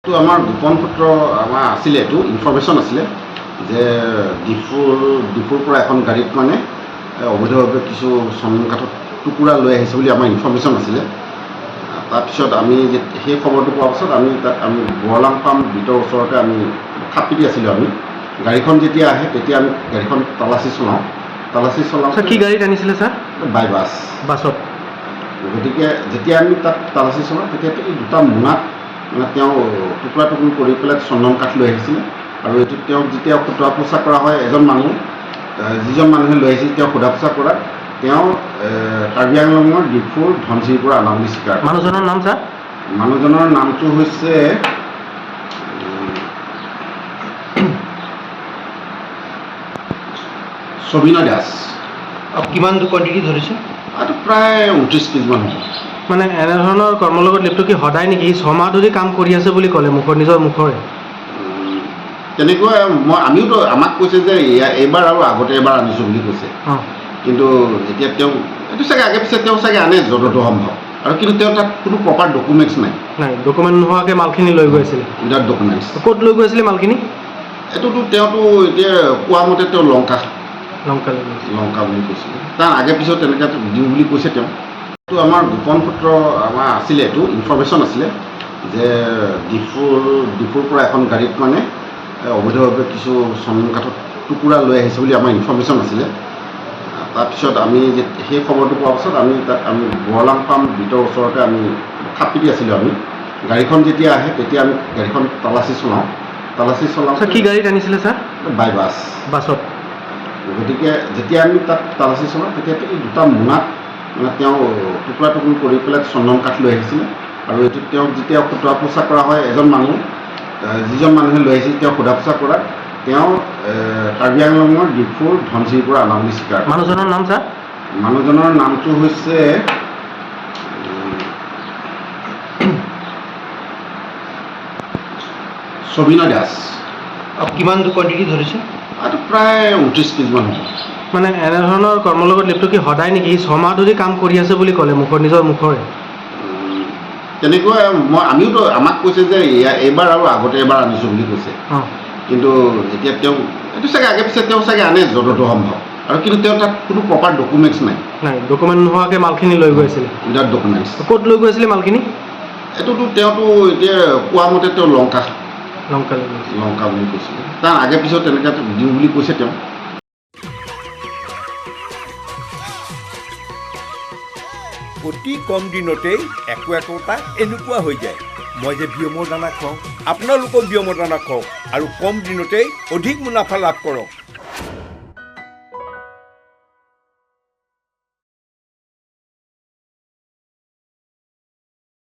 তো আমাৰ গোপন সূত্ৰ আমাৰ আছিলে, এইটো ইনফৰমেশ্যন আছিলে যে ডিফুৰ পৰা এখন গাড়ীত মানে অবৈধভাৱে কিছু চন্দন কাঠৰ টুকুৰা লৈ আহিছে বুলি আমাৰ ইনফৰমেশ্যন আছিলে। তাৰপিছত আমি সেই খবৰটো পোৱাৰ পাছত আমি বৰলাং ফাৰ্ম বিটৰ ওচৰতে আমি থাপি দি আছিলোঁ। আমি গাড়ীখন যেতিয়া আহে তেতিয়া আমি গাড়ীখন তালাচী চলাওঁ। কি গাড়ীত আনিছিলে ছাৰ? বাই বাছত। গতিকে যেতিয়া আমি তাত তালাচী চলাওঁ তেতিয়া এই দুটা মোনাত মানে তেওঁ টুকুৰা কৰি পেলাই চন্দন কাঠ লৈ আহিছিলে। আৰু এইটো তেওঁক যেতিয়া সোধা পোছা কৰা হয়, এজন মানুহ যিজন মানুহে লৈ আহিছিল তেওঁক সোধা পোছা কৰাত তেওঁ কাৰ্বি আংলঙৰ ডিফুৰ ধনশিৰিৰ পৰা অনা বুলি স্বীকাৰ কৰে। মানুহজনৰ নাম ছাৰ? মানুহজনৰ নামটো হৈছে সবিনয় দাস। কিমান কোৱান্টিটি ধৰিছে? আৰু প্ৰায় 29 কেজিমান হ'ব। মানে এনেধৰণৰ কৰ্মৰ লগত লিপ্ত কি সদায় নেকি? 6 মাহ ধৰি কাম কৰি আছে বুলি ক'লে নিজৰ মুখৰে। তেনেকুৱা আমিওতো আমাক কৈছে যে এইবাৰ আৰু আগতে এবাৰ আনিছোঁ বুলি কৈছে। কিন্তু এতিয়া তেওঁ এইটো চাগে আগে পিছে তেওঁ চাগে আনে য'তটো সম্ভৱ। আৰু কিন্তু তেওঁ তাত কোনো প্ৰপাৰ ডকুমেণ্টছ নাই। ডকুমেণ্ট নোহোৱাকৈ মালখিনি লৈ গৈ আছিলে? Without documents. ক'ত লৈ গৈ আছিলে মালখিনি? এইটোতো তেওঁতো এতিয়া কোৱা মতে তেওঁ লংকা বুলি কৈছিলে। তাৰ আগে পিছত তেনেকৈ দিওঁ বুলি কৈছে তেওঁ। এইটো আমাৰ গোপন সূত্ৰ আমাৰ আছিলে, এইটো ইনফৰমেশ্যন আছিলে যে ডিফুৰ পৰা এখন গাড়ীত মানে অবৈধভাৱে কিছু চন্দন কাঠৰ টুকুৰা লৈ আহিছে বুলি আমাৰ ইনফৰমেশ্যন আছিলে। তাৰপিছত আমি সেই খবৰটো পোৱাৰ পাছত আমি বৰলাং ফাৰ্ম বিটৰ ওচৰতে আমি থাপি দি আছিলোঁ। আমি গাড়ীখন যেতিয়া আহে তেতিয়া আমি গাড়ীখন তালাচী চলাওঁ। কি গাড়ীত আনিছিলে ছাৰ? বাই বাছত। গতিকে যেতিয়া আমি তাত তালাচী চলাওঁ তেতিয়া এই দুটা মোনাত মানে তেওঁ টুকুৰা কৰি পেলাই চন্দন কাঠ লৈ আহিছিলে। আৰু এইটো তেওঁক যেতিয়া সোধা পোছা কৰা হয়, এজন মানুহ যিজন মানুহে লৈ আহিছিল তেওঁক সোধা পোছা কৰাত তেওঁ কাৰ্বি আংলঙৰ ডিফুৰ ধনশিৰিৰ পৰা অনা বুলি স্বীকাৰ কৰে। মানুহজনৰ নাম ছাৰ? মানুহজনৰ নামটো হৈছে সবিনয় দাস। কিমান কোৱান্টিটি ধৰিছে? আৰু প্ৰায় 29 কেজিমান হ'ব। মানে এনেধৰণৰ কৰ্মৰ লগত লিপ্ত কি সদায় নেকি? 6 মাহ ধৰি কাম কৰি আছে বুলি ক'লে নিজৰ মুখৰে। তেনেকুৱা আমিওতো আমাক কৈছে যে এইবাৰ আৰু আগতে এবাৰ আনিছোঁ বুলি কৈছে। কিন্তু এতিয়া তেওঁ এইটো চাগে আগে পিছে তেওঁ চাগে আনে য'তটো সম্ভৱ। আৰু কিন্তু তেওঁ তাত কোনো প্ৰপাৰ ডকুমেণ্টছ নাই। ডকুমেণ্ট নোহোৱাকৈ মালখিনি লৈ গৈ আছিলে? Without documents. ক'ত লৈ গৈ আছিলে মালখিনি? এইটোতো তেওঁতো এতিয়া কোৱা মতে তেওঁ লংকা বুলি কৈছিলে। তাৰ আগে পিছত তেনেকৈ দিওঁ বুলি কৈছে তেওঁ। অতি কম দিনতেই একোটা এনেকুৱা হৈ যায়। মই যে বিয়মৰ দানা খুৱাওঁ, আপোনালোকেও বিয়মৰ দানা খুৱাওক আৰু কম দিনতেই অধিক মুনাফা লাভ কৰক।